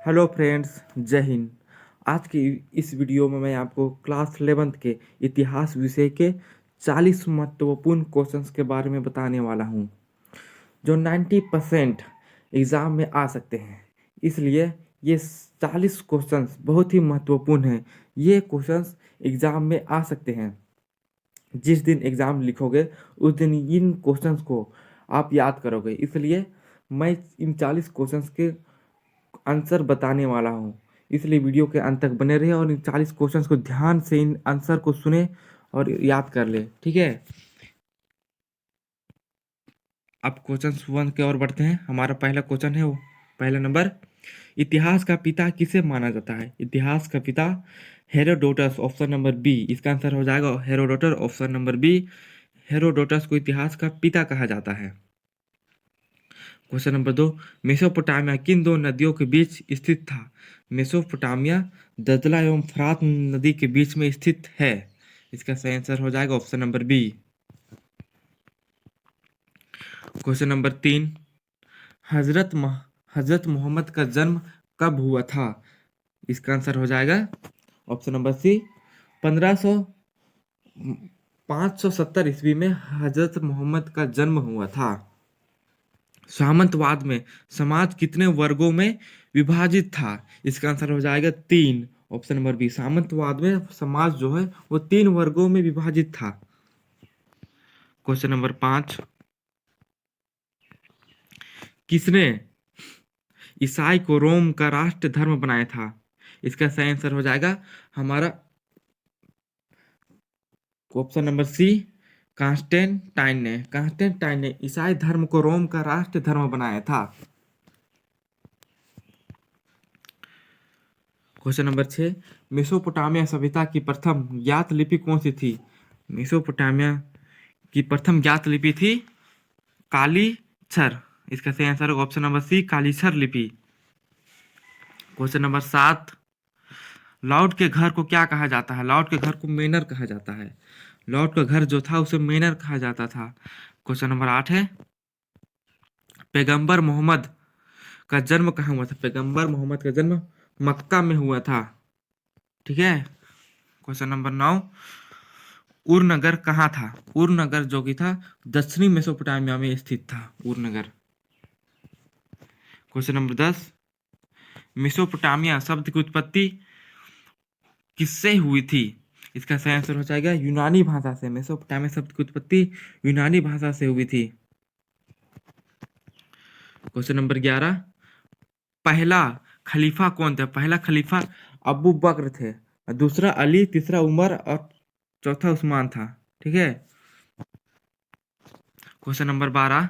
Hello friends, जय हिंद। आज की इस वीडियो में मैं आपको क्लास 11th के इतिहास विषय के 40 महत्वपूर्ण क्वेश्चंस के बारे में बताने वाला हूं, जो 90% एग्ज़ाम में आ सकते हैं। इसलिए ये 40 क्वेश्चंस बहुत ही महत्वपूर्ण हैं। ये क्वेश्चंस एग्ज़ाम में आ सकते हैं। जिस दिन एग्ज़ाम लिखोगे उस दिन इन क्वेश्चंस को आप याद करोगे। इसलिए मैं इन 40 क्वेश्चंस के आंसर बताने वाला हूँ। इसलिए वीडियो के अंत तक बने रहे और इन 40 क्वेश्चंस को ध्यान से इन आंसर को सुने और याद कर ले। ठीक है, अब क्वेश्चन वन की ओर बढ़ते हैं। हमारा पहला क्वेश्चन है वो पहला नंबर, इतिहास का पिता किसे माना जाता है? इतिहास का पिता हेरोडोटस, ऑप्शन नंबर बी इसका आंसर हो जाएगा। Herodotus, option number B, Herodotus को इतिहास का पिता कहा जाता है। क्वेश्चन नंबर दो, मेसोपोटामिया किन दो नदियों के बीच स्थित था? मेसोपोटामिया दजला एवं फरात नदी के बीच में स्थित है। इसका सही आंसर हो जाएगा option number B. Question number तीन, हजरत मोहम्मद का जन्म कब हुआ था? इसका आंसर हो जाएगा ऑप्शन नंबर सी, 1500 570 ईस्वी में हजरत मोहम्मद का जन्म हुआ था। सामंतवाद में समाज कितने वर्गों में विभाजित था? इसका आंसर हो जाएगा तीन, ऑप्शन नंबर बी। सामंतवाद में समाज जो है वो तीन वर्गों में विभाजित था। क्वेश्चन नंबर पांच, किसने ईसाई को रोम का राष्ट्र धर्म बनाया था? इसका सही आंसर हो जाएगा हमारा ऑप्शन नंबर सी, कांस्टेंटाइन ने ईसाई धर्म को रोम का राष्ट्र धर्म बनाया था। क्वेश्चन नंबर छः, मेसोपोटामिया सभ्यता की प्रथम ज्ञात लिपि कौन सी थी? मेसोपोटामिया की प्रथम ज्ञात लिपि थी कालीछर। इसका सही आंसर होगा ऑप्शन नंबर सी, कालीछर लिपि। क्वेश्चन नंबर सात, लॉर्ड के घर को क्या कहा जाता है? लॉर्ड के घर को मेनर कहा जाता है। लॉर्ड का घर जो था उसे मेनर कहा जाता था। क्वेश्चन नंबर आठ है, पैगंबर मोहम्मद का जन्म कहाँ हुआ था? पैगंबर मोहम्मद का जन्म मक्का में हुआ था। ठीक है। क्वेश्चन नंबर नौ, उर नगर कहाँ था? उर नगर जो कि था दक्षिणी मेसोपोटामिया में स्थित था उर नगर। क्वेश्चन नंबर 10, मेसोपोटामिया शब्द की उत्पत्ति किससे हुई थी? इसका सही आंसर हो जाएगा यूनानी भाषा से। मेसोपोटामिया शब्द की उत्पत्ति यूनानी भाषा से हुई थी। क्वेश्चन नंबर 11, पहला खलीफा कौन था? पहला खलीफा अबू बकर थे, दूसरा अली, तीसरा उमर और चौथा उस्मान था। ठीक है। क्वेश्चन नंबर 12,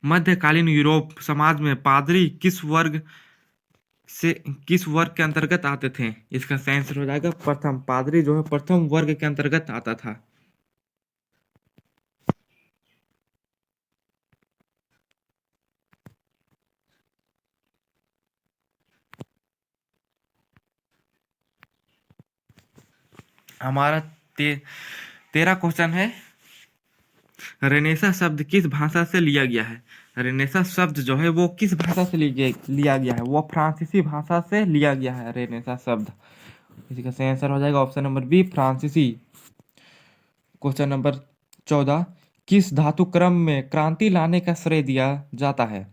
मध्यकालीन यूरोप समाज में पादरी किस वर्ग के अंतर्गत आते थे? इसका सही आंसर हो जाएगा प्रथम। पादरी जो है प्रथम वर्ग के अंतर्गत आता था। हमारा 13 क्वेश्चन है, रेनेसा शब्द किस भाषा से लिया गया है? रेनेसा शब्द जो है वो किस भाषा से लिया गया है? वो फ्रांसीसी भाषा से लिया गया है रेनेसा शब्द। इसका सही आंसर हो जाएगा ऑप्शन नंबर बी, फ्रांसीसी। क्वेश्चन नंबर 14, किस धातु क्रम में क्रांति लाने का श्रेय दिया जाता है?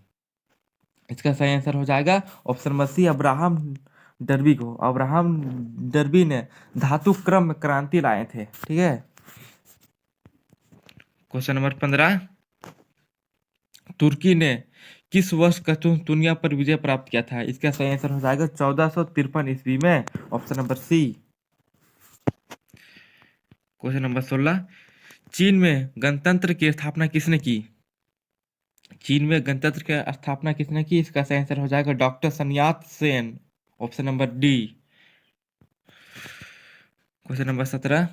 इसका सही आंसर हो जाएगा option number C, Abraham Darby को। अब्राहम डर्बी ने धातु क्रम में क्रांति लाए थे। ठीक है। क्वेश्चन नंबर 15, तुर्की ने किस वर्ष दुनिया पर विजय प्राप्त किया था? इसका सही आंसर हो जाएगा 1453 ईस्वी में, option number C. Question number 16, चीन में गणतंत्र की स्थापना किसने की? चीन में गणतंत्र की स्थापना किसने की? इसका सही आंसर हो जाएगा doctor Sun Yat Sen, option number D. Question number 17,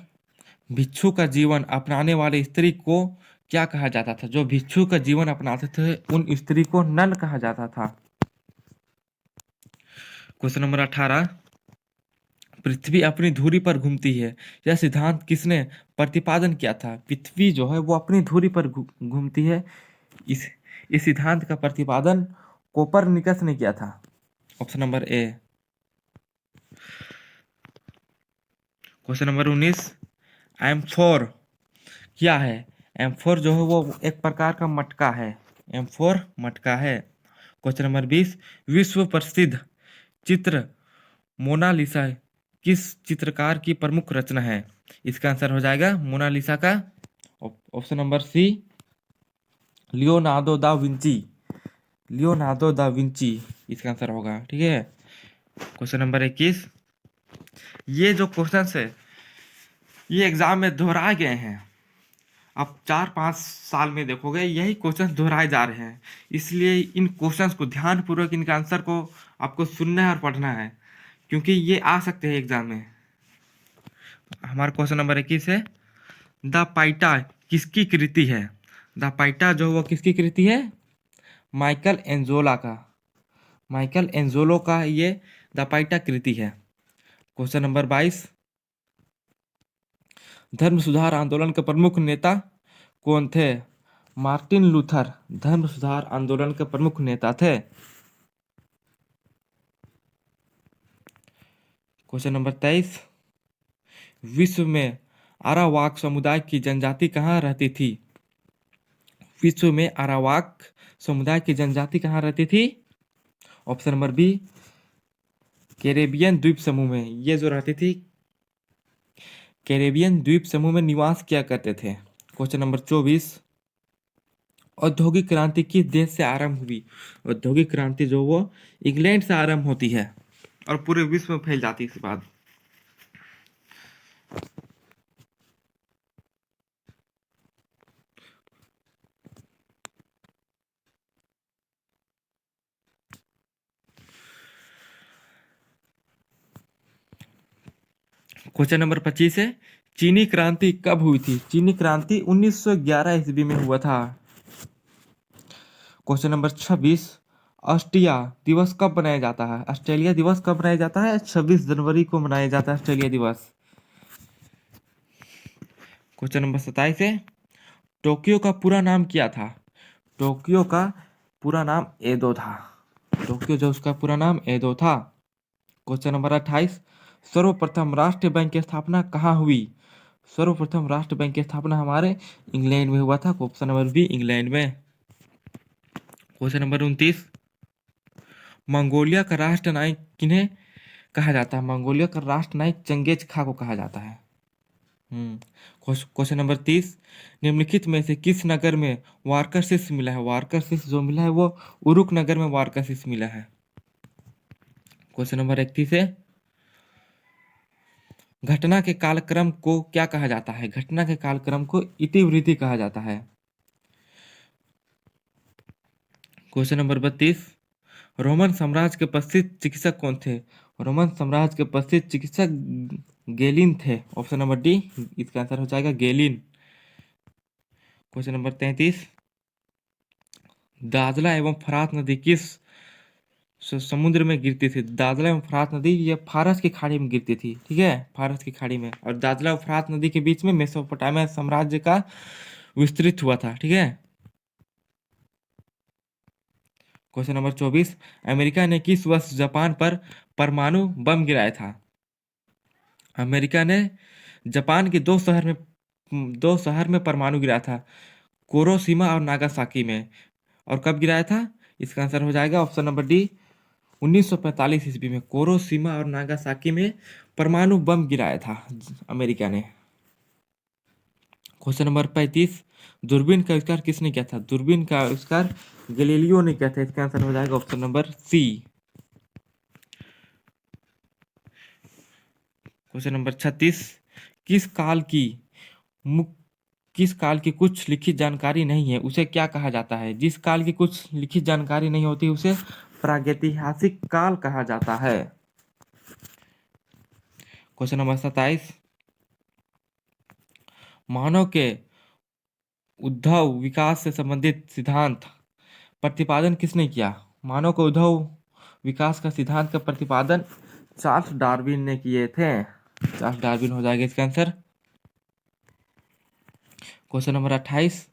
भिक्षु का जीवन अपनाने वाले स्त्री को क्या कहा जाता था? जो भिक्षु का जीवन अपनाते थे उन स्त्री को नन कहा जाता था। क्वेश्चन नंबर 18, पृथ्वी अपनी धुरी पर घूमती है, यह सिद्धांत किसने प्रतिपादन किया था? पृथ्वी जो है वो अपनी धुरी पर घूमती है। इस सिद्धांत का प्रतिपादन कोपरनिकस ने किया था। Option number A. Question number 19, एम्फोर क्या है? एम्फोर जो है वो एक प्रकार का मटका है। एम्फोर मटका है। क्वेश्चन नंबर 20, विश्व प्रसिद्ध चित्र मोनालिसा किस चित्रकार की प्रमुख रचना है? इसका आंसर हो जाएगा मोनालिसा का option number C, Leonardo da Vinci. Leonardo da Vinci इसका आंसर होगा। ठीक है। क्वेश्चन नंबर 21, ये जो क्वेश्चन है ये एग्जाम में दोहराए गए हैं। आप 4-5 साल में देखोगे यही क्वेश्चन दोहराए जा रहे हैं, इसलिए इन क्वेश्चंस को ध्यान पूर्वक इनके आंसर को आपको सुनना है और पढ़ना है, क्योंकि ये आ सकते हैं एग्जाम में। हमारा क्वेश्चन नंबर 21 है, द पाइटा किसकी कृति है? द पाइटा जो वो किसकी कृति है? माइकल एंजोला का। माइकल एंजोलो का ये द पाइटा कृति है। क्वेश्चन नंबर 22, धर्म सुधार आंदोलन के प्रमुख नेता कौन थे? मार्टिन लूथर धर्म सुधार आंदोलन के प्रमुख नेता थे। क्वेश्चन नंबर 23, विश्व में अरावाक समुदाय की जनजाति कहाँ रहती थी? विश्व में अरावाक समुदाय की जनजाति कहाँ रहती थी? ऑप्शन नंबर बी, कैरेबियन द्वीप समूह में। ये जो रहती थी कैरेबियन द्वीप समूह में निवास किया करते थे। क्वेश्चन नंबर 24, औद्योगिक क्रांति किस देश से आरंभ हुई? औद्योगिक क्रांति जो वो इंग्लैंड से आरंभ होती है और पूरे विश्व में फैल जाती है इसके बाद। क्वेश्चन नंबर 25 है, चीनी क्रांति कब हुई थी? चीनी क्रांति 1911 ईस्वी में हुआ था। क्वेश्चन नंबर 26, ऑस्ट्रिया दिवस कब मनाया जाता है? ऑस्ट्रेलिया दिवस कब मनाया जाता है? 26 जनवरी को मनाया जाता है ऑस्ट्रेलिया दिवस। क्वेश्चन नंबर 27 है, टोक्यो का पूरा नाम क्या था? टोक्यो का पूरा नाम एदो था। टोक्यो जो उसका पूरा नाम एदो था। क्वेश्चन नंबर 28, सर्वप्रथम राष्ट्रीय बैंक की स्थापना कहाँ हुई? सर्वप्रथम राष्ट्र बैंक की स्थापना हमारे इंग्लैंड में हुआ था। ऑप्शन नंबर बी, इंग्लैंड में। क्वेश्चन नंबर 29, मंगोलिया का राष्ट्र नायक किन्हें कहा जाता है? मंगोलिया का राष्ट्र नायक चंगेज खा को कहा जाता है। क्वेश्चन नंबर 30, निम्नलिखित में से किस नगर में वारकरसिस मिला है? वारकरसिस जो मिला है वो उरुक नगर में वारकरसिस मिला है। क्वेश्चन नंबर 31 है, घटना के कालक्रम को क्या कहा जाता है? घटना के कालक्रम को इतिवृत्ति कहा जाता है। क्वेश्चन नंबर 32, रोमन साम्राज्य के प्रसिद्ध चिकित्सक कौन थे? रोमन साम्राज्य के प्रसिद्ध चिकित्सक गेलिन थे। ऑप्शन नंबर डी इसका आंसर हो जाएगा गेलिन। क्वेश्चन नंबर 33, दादला एवं फरात नदी किस समुद्र में गिरती थी? दादला एवं फरात नदी ये फारस की खाड़ी में गिरती थी। ठीक है, फारस की खाड़ी में। और दादला और फरात नदी के बीच में मेसोपोटामिया साम्राज्य का विस्तृत हुआ था। ठीक है। क्वेश्चन नंबर 24, अमेरिका ने किस वर्ष जापान पर परमाणु बम गिराया था? अमेरिका ने जापान के दो शहर में परमाणु गिराया था, कोरोशिमा और नागासाकी में। और कब गिराया था? इसका आंसर हो जाएगा ऑप्शन नंबर डी, 1945 ईस्वी में कोरोशिमा और नागासाकी में परमाणु बम गिराया था अमेरिका ने। क्वेश्चन नंबर 35, दूरबीन का आविष्कार किसने किया था? दूरबीन का आविष्कार गैलीलियो ने किया था। इसका आंसर हो जाएगा option number C. Question number 36, किस काल की मुक किस काल की कुछ लिखित जानकारी नहीं है उसे क्या कहा जाता है? जिस काल की कुछ लिखित जानकारी नहीं होती उसे प्रागैतिहासिक काल कहा जाता है। क्वेश्चन नंबर 27, मानव के उद्भव विकास से संबंधित सिद्धांत प्रतिपादन किसने किया? मानव के उद्भव विकास का सिद्धांत का प्रतिपादन चार्ल्स डार्विन ने किए थे। चार्ल्स डार्विन हो जाएगा इसका answer. Question number 28,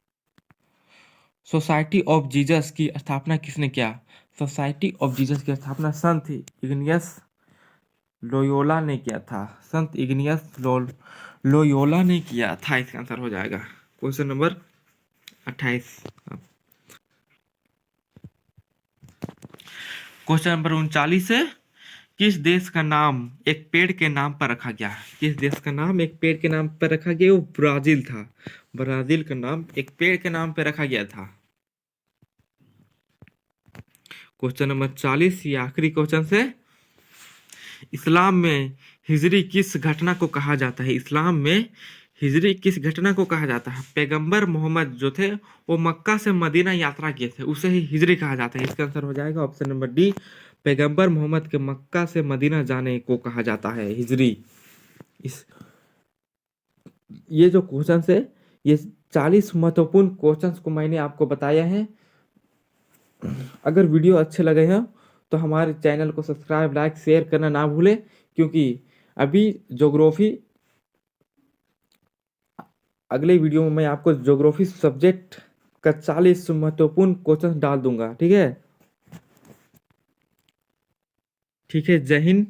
society of Jesus की स्थापना किसने किया? सोसाइटी ऑफ जीसस की स्थापना संत इग्नियस लोयोला ने किया था। संत इग्नियस लोयोला ने किया था। इसका आंसर हो जाएगा क्वेश्चन नंबर 28। क्वेश्चन नंबर 39 है, किस देश का नाम एक पेड़ के नाम पर रखा गया? किस देश का नाम एक पेड़ के नाम पर रखा गया? वो ब्राजील था। ब्राजील का नाम एक पेड़ के नाम पर रखा गया था। क्वेश्चन नंबर 40, ये आखिरी क्वेश्चन से, इस्लाम में हिजरी किस घटना को कहा जाता है? इस्लाम में हिजरी किस घटना को कहा जाता है? पैगंबर मोहम्मद जो थे वो मक्का से मदीना यात्रा किए थे, उसे ही हिजरी कहा जाता है। इसका आंसर हो जाएगा ऑप्शन नंबर डी, पैगंबर मोहम्मद के मक्का से मदीना जाने को कहा जाता है हिजरी। इस ये जो क्वेश्चन है, ये 40 महत्वपूर्ण क्वेश्चंस को मैंने आपको बताया है। अगर वीडियो अच्छे लगे हैं तो हमारे चैनल को सब्सक्राइब, लाइक, शेयर करना ना भूलें, क्योंकि अभी ज्योग्राफी, अगले वीडियो में मैं आपको ज्योग्राफी सब्जेक्ट का 40 महत्वपूर्ण क्वेश्चन डाल दूंगा। ठीक है, ठीक है। जय हिंद।